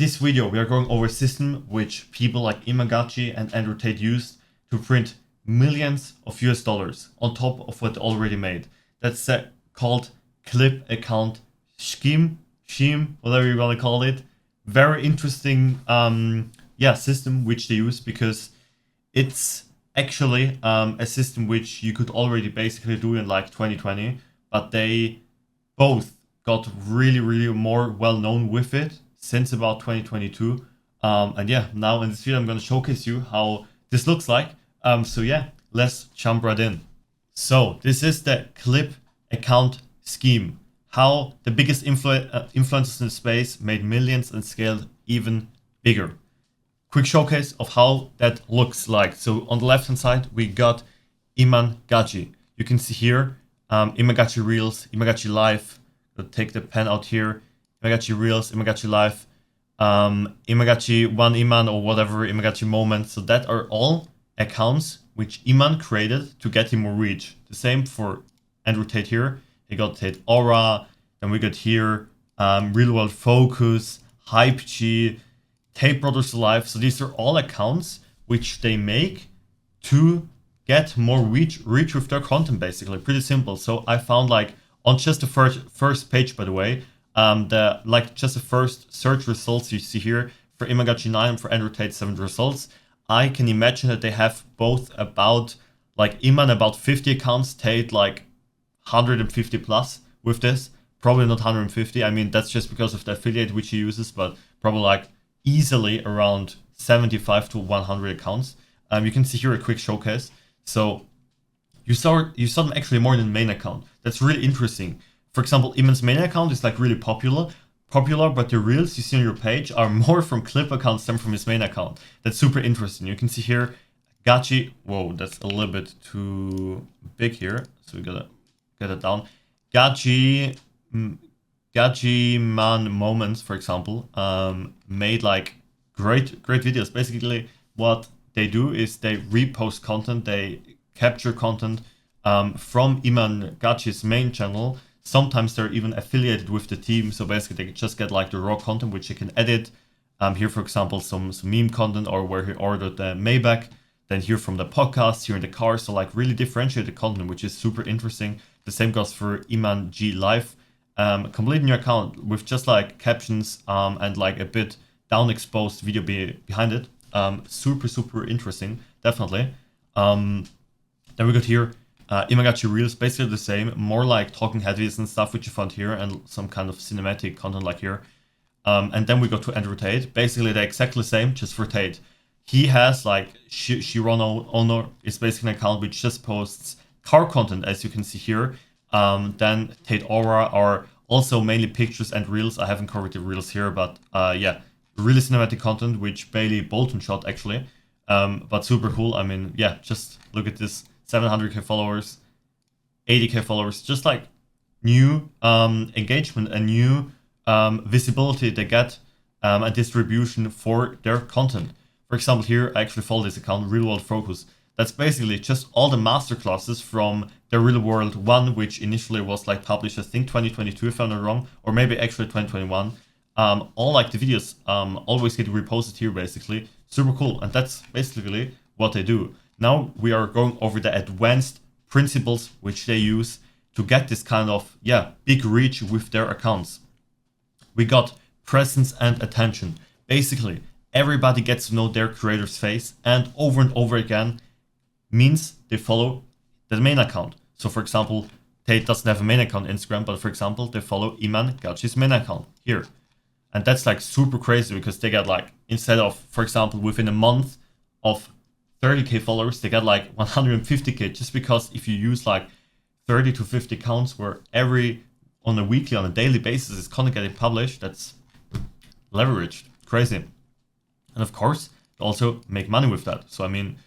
this video, we are going over a system which people like Imagachi and Andrew Tate used to print millions of US dollars on top of what they already made. That's called clip account scheme, whatever you want to call it. Very interesting system which they use, because it's actually a system which you could already basically do in like 2020, but they both got really more well known with it since about 2022. And yeah, now in this video I'm going to showcase you how this looks like. So yeah, let's jump right in. So this is the clip account scheme, how the biggest influencers in the space made millions and scaled even bigger. Quick showcase of how that looks like. So on the left hand side we got Imagachi. You can see here Imagachi Reels, Imagachi Live. I'll take the pen out here. Imagachi Reels, Imagachi Live, Imagachi One Iman or whatever, Imagachi Moment. So that are all accounts which Iman created to get him more reach. The same for Andrew Tate here. He got Tate Aura. Then we got here Real World Focus, Hype G, Tate Brothers Alive. So these are all accounts which they make to get more reach with their content, basically. Pretty simple. So I found like on just the first page, by the way, just the first search results you see here for Imagachi 9 and for Andrew Tate 7 results. I can imagine that they have both about like Iman about 50 accounts, Tate like 150 plus with this. Probably not 150. I mean, that's just because of the affiliate which he uses, but probably like easily around 75 to 100 accounts. You can see here a quick showcase. So you saw them actually more than main account. That's really interesting. For example, Iman's main account is like really popular, but the reels you see on your page are more from clip accounts than from his main account. That's super interesting. You can see here, Gachi. Whoa, that's a little bit too big here. So we gotta get it down. Gachi Man Moments, for example, made like great videos. Basically, what they do is they repost content, they capture content from Imagachi's main channel. Sometimes they're even affiliated with the team, so basically they just get like the raw content which you can edit. Here, for example, some meme content, or where he ordered the Maybach. Then here from the podcast, here in the car. So like really differentiated content, which is super interesting. The same goes for Iman G Live. Complete new account with just like captions and like a bit down exposed video behind it. Super interesting, definitely. Then we got here Imagachi Reels, basically the same, more like talking head videos and stuff, which you found here, and some kind of cinematic content like here. And then we go to Andrew Tate. Basically they're exactly the same, just for Tate. He has like Shirono Ono is basically an account which just posts car content, as you can see here. Then Tate Aura are also mainly pictures and reels. I haven't covered the reels here, but yeah, really cinematic content, which Bailey Bolton shot actually. But super cool. I mean, yeah, just look at this. 700k followers, 80k followers, just like new engagement and new visibility they get and distribution for their content. For example, here I actually follow this account, Real World Focus. That's basically just all the masterclasses from the Real World 1, which initially was like published, I think 2022 if I'm not wrong, or maybe actually 2021. All like the videos always get reposted here, basically. Super cool, and that's basically what they do. Now we are going over the advanced principles which they use to get this kind of, big reach with their accounts. We got presence and attention. Basically, everybody gets to know their creator's face, and over again means they follow the main account. So for example, Tate doesn't have a main account on Instagram, but for example, they follow Imagachi's main account here. And that's like super crazy, because they get like, instead of, for example, within a month of 30k followers, they get like 150k, just because if you use like 30 to 50 accounts where on a daily basis is content getting published, that's leveraged, crazy. And of course, they also make money with that. So I mean,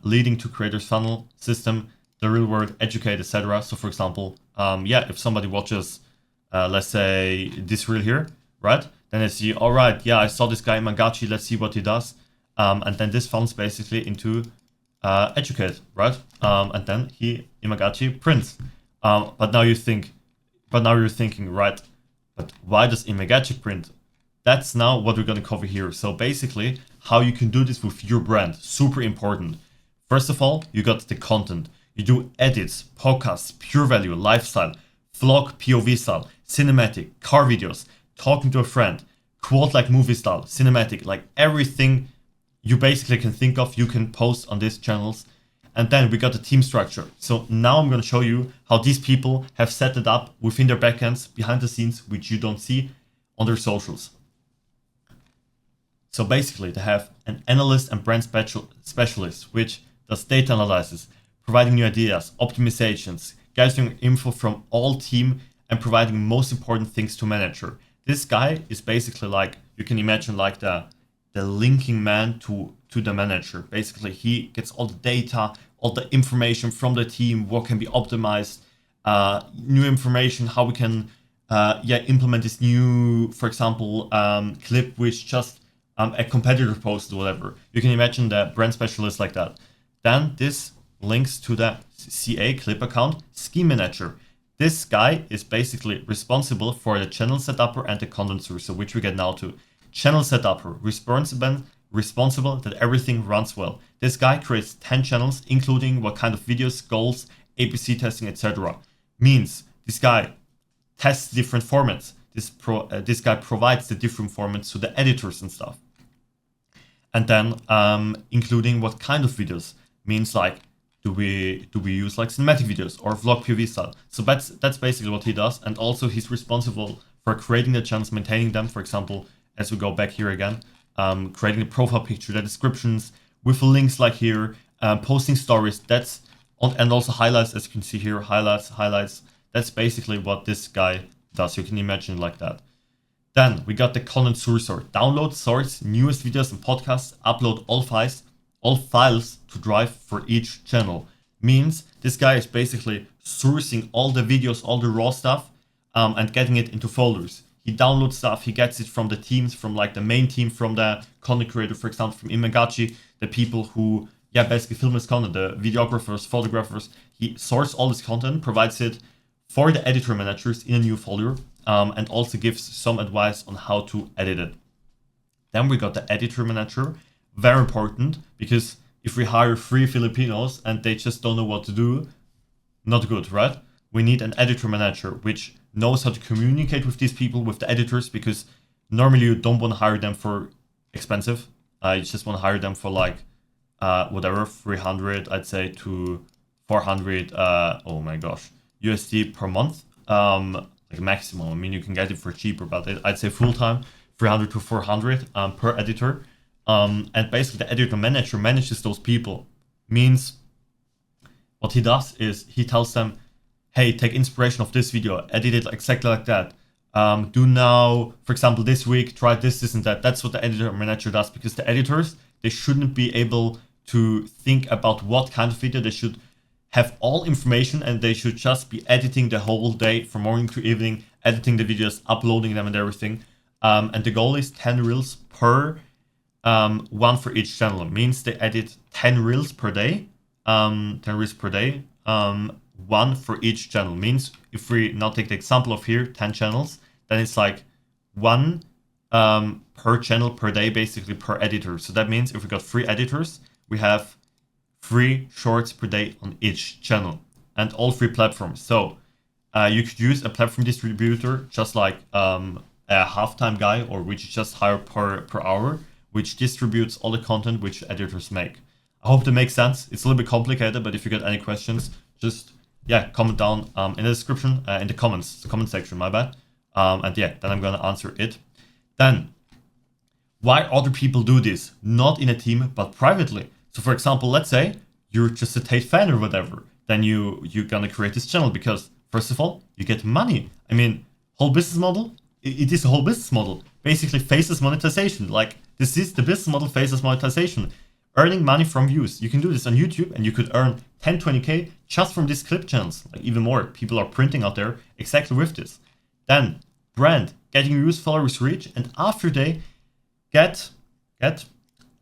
leading to creators funnel system, the Real World, educate, etc. So for example, if somebody watches, let's say this reel here, right? Then they see, all right, I saw this guy Imagachi, let's see what he does. And then this funnels basically into educate, right? And then Imagachi prints. But now you're thinking, right? But why does Imagachi print? that's now what we're going to cover here. So basically, how you can do this with your brand, super important. First of all, you got the content. You do edits, podcasts, pure value, lifestyle, vlog, POV style, cinematic, car videos, talking to a friend, quote like movie style, cinematic, like everything you basically can think of, you can post on these channels. And then we got the team structure. So now I'm going to show you how these people have set it up within their backends, behind the scenes, which you don't see on their socials. So basically, they have an analyst and brand specialist, which does data analysis, providing new ideas, optimizations, gathering info from all team, and providing most important things to manager. This guy is basically like, you can imagine like the linking man to the manager. Basically, he gets all the data, all the information from the team, what can be optimized, new information, how we can implement this new, for example, clip which just a competitor posted, whatever. You can imagine the brand specialist like that. Then this links to the CA clip account scheme manager. This guy is basically responsible for the channel setup and the content source, which we get now to. Channel setup, responsible that everything runs well. This guy creates 10 channels, including what kind of videos, goals, APC testing, etc. Means this guy tests different formats. This guy provides the different formats to the editors and stuff. And then including what kind of videos. Means like, do we use like cinematic videos or vlog POV style? So that's basically what he does. And also he's responsible for creating the channels, maintaining them. For example, as we go back here again, creating the profile picture, the descriptions with links like here, posting stories. And also highlights, as you can see here, highlights. That's basically what this guy does. You can imagine like that. Then we got the content source, download, source, newest videos and podcasts, upload all files to drive for each channel. Means this guy is basically sourcing all the videos, all the raw stuff, and getting it into folders. He downloads stuff, he gets it from the teams, from like the main team, from the content creator, for example, from Imagachi, the people who basically film his content, the videographers, photographers. He sources all this content, provides it for the editor managers in a new folder, and also gives some advice on how to edit it. Then we got the editor manager. Very important, because if we hire 3 Filipinos and they just don't know what to do, not good, right? We need an editor manager which knows how to communicate with these people, with the editors, because normally you don't want to hire them for expensive. You just want to hire them for like whatever, 300, I'd say, to 400, oh my gosh, USD per month, like maximum. I mean, you can get it for cheaper, but I'd say full time, 300 to 400 per editor. And basically the editor manager manages those people. Means what he does is he tells them, hey, take inspiration of this video, edit it exactly like that. Do now, for example, this week, try this and that. That's what the editor manager does, because the editors, they shouldn't be able to think about what kind of video. They should have all information and they should just be editing the whole day from morning to evening, editing the videos, uploading them and everything. And the goal is 10 reels per one for each channel. Means they edit 10 reels per day, 10 reels per day, one for each channel. Means if we now take the example of here, 10 channels, then it's like one per channel per day, basically per editor. So that means if we got 3 editors, we have 3 shorts per day on each channel, and all 3 platforms. So you could use a platform distributor, just like a halftime guy, or which you just hire per hour, which distributes all the content which editors make. I hope that makes sense. It's a little bit complicated, but if you got any questions, just comment down in the description, in the comment section, my bad. And then I'm gonna answer it. Then, why other people do this? Not in a team, but privately. So for example, let's say you're just a Tate fan or whatever. Then you're gonna create this channel because, first of all, you get money. I mean, whole business model, it is a whole business model. Basically, faceless monetization. Like, this is the business model, faceless monetization. Earning money from views. You can do this on YouTube and you could earn 10, 20K just from these clip channels. Like, even more. People are printing out there exactly with this. Then, brand. Getting views, followers, reach. And after they get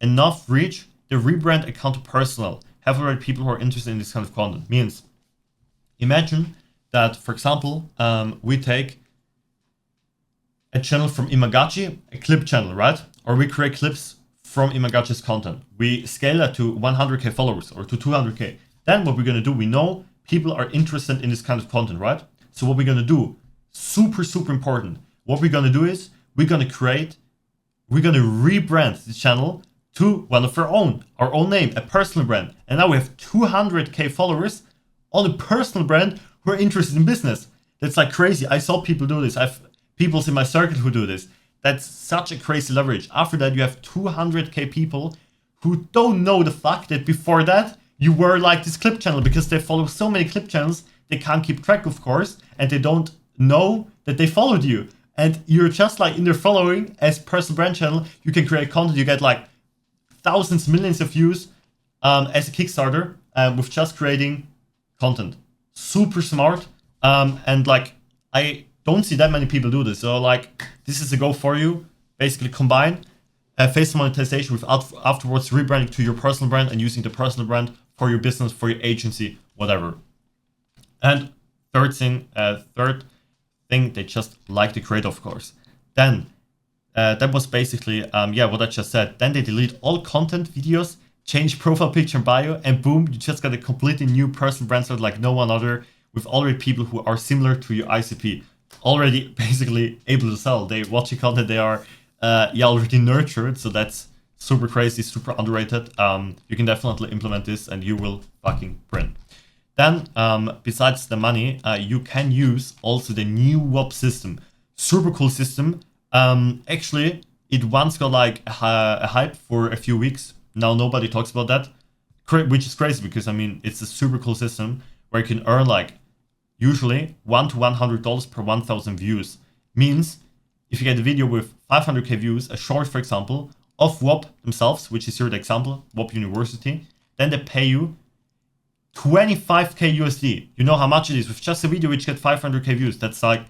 enough reach, they rebrand account to personal. Have already people who are interested in this kind of content. Means, imagine that, for example, we take a channel from Imagachi, a clip channel, right? Or we create clips from Imagachi's content. We scale that to 100k followers or to 200k. Then what we're gonna do, we know people are interested in this kind of content, right? So what we're gonna do, super, super important. What we're gonna do is we're gonna rebrand the channel to one of our own name, a personal brand. And now we have 200k followers on a personal brand who are interested in business. That's like crazy. I saw people do this. I've people in my circle who do this. That's such a crazy leverage. After that, you have 200k people who don't know the fact that before that, you were like this clip channel, because they follow so many clip channels, they can't keep track, of course, and they don't know that they followed you. And you're just like in their following as personal brand channel, you can create content, you get like thousands, millions of views as a Kickstarter with just creating content. Super smart. And like, I don't see that many people do this. So like, this is a go for you. Basically combine face monetization with afterwards rebranding to your personal brand and using the personal brand for your business, for your agency, whatever. And third thing, they just like to create, of course. Then that was basically what I just said. Then they delete all content, videos, change profile picture and bio, and boom, you just got a completely new personal brand started like no one other, with already people who are similar to your ICP, already basically able to sell. They watch your content, they are already nurtured, so that's super crazy, super underrated. You can definitely implement this and you will fucking print. Then, besides the money, you can use also the new WOP system. Super cool system. Actually, it once got like a hype for a few weeks. Now nobody talks about that, which is crazy because I mean, it's a super cool system where you can earn like usually $1 to $100 per 1,000 views. Means if you get a video with 500k views, a short, for example, of WOP themselves, which is here the example, WOP University, then they pay you 25k USD. You know how much it is with just a video which get 500k views. That's like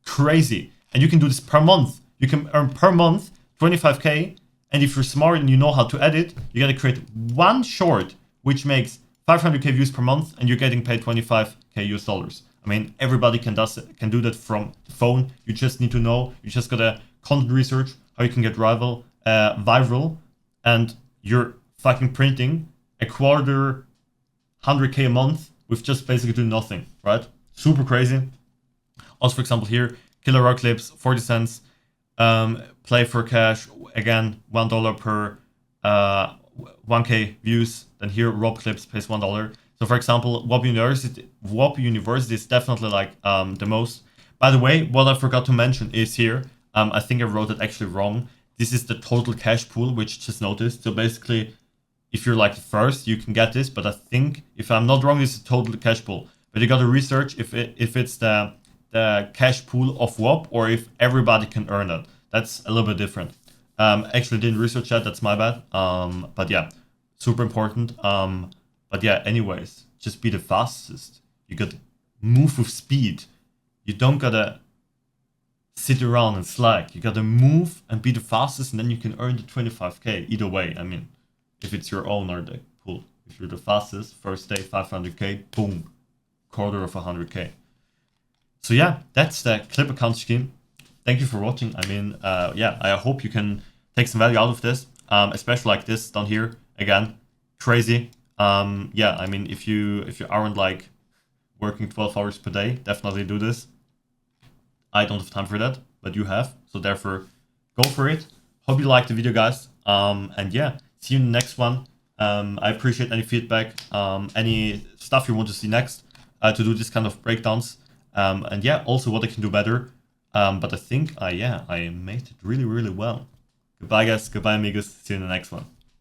crazy. And you can do this per month. You can earn per month 25k. And if you're smart and you know how to edit, you gotta create one short which makes 500k views per month, and you're getting paid 25k US dollars. I mean, everybody can do that from the phone. You just need to know. You just gotta content research how you can get viral, and you're fucking printing a quarter 100k a month with just basically doing nothing, right? Super crazy. Also, for example, here, killer rock clips, 40 cents. Play for cash, again, $1 per 1k views. Then here, Rob clips pays $1. So for example, WOP University is definitely like the most. By the way, what I forgot to mention is here, I think I wrote it actually wrong. This is the total cash pool, which just noticed. So basically, if you're like the first, you can get this. But I think, if I'm not wrong, this is total cash pool. But you got to research if it's the cash pool of WOP or if everybody can earn it. That's a little bit different. Actually didn't research that. That's my bad. But yeah, super important. But yeah, anyways, just be the fastest. You gotta move with speed. You don't gotta sit around and slack. You gotta move and be the fastest, and then you can earn the 25k. Either way, I mean, if it's your own or the pool. If you're the fastest, first day 500k, boom, quarter of 100k. So yeah, that's the clip account scheme. Thank you for watching. I mean, I hope you can take some value out of this, especially like this down here. Again, crazy. I mean, if you aren't like working 12 hours per day, definitely do this. I don't have time for that, but you have. So therefore, go for it. Hope you liked the video, guys. And yeah, see you in the next one. I appreciate any feedback, any stuff you want to see next, to do this kind of breakdowns. And yeah, also what I can do better. But I think, I made it really, really well. Goodbye, guys. Goodbye, amigos. See you in the next one.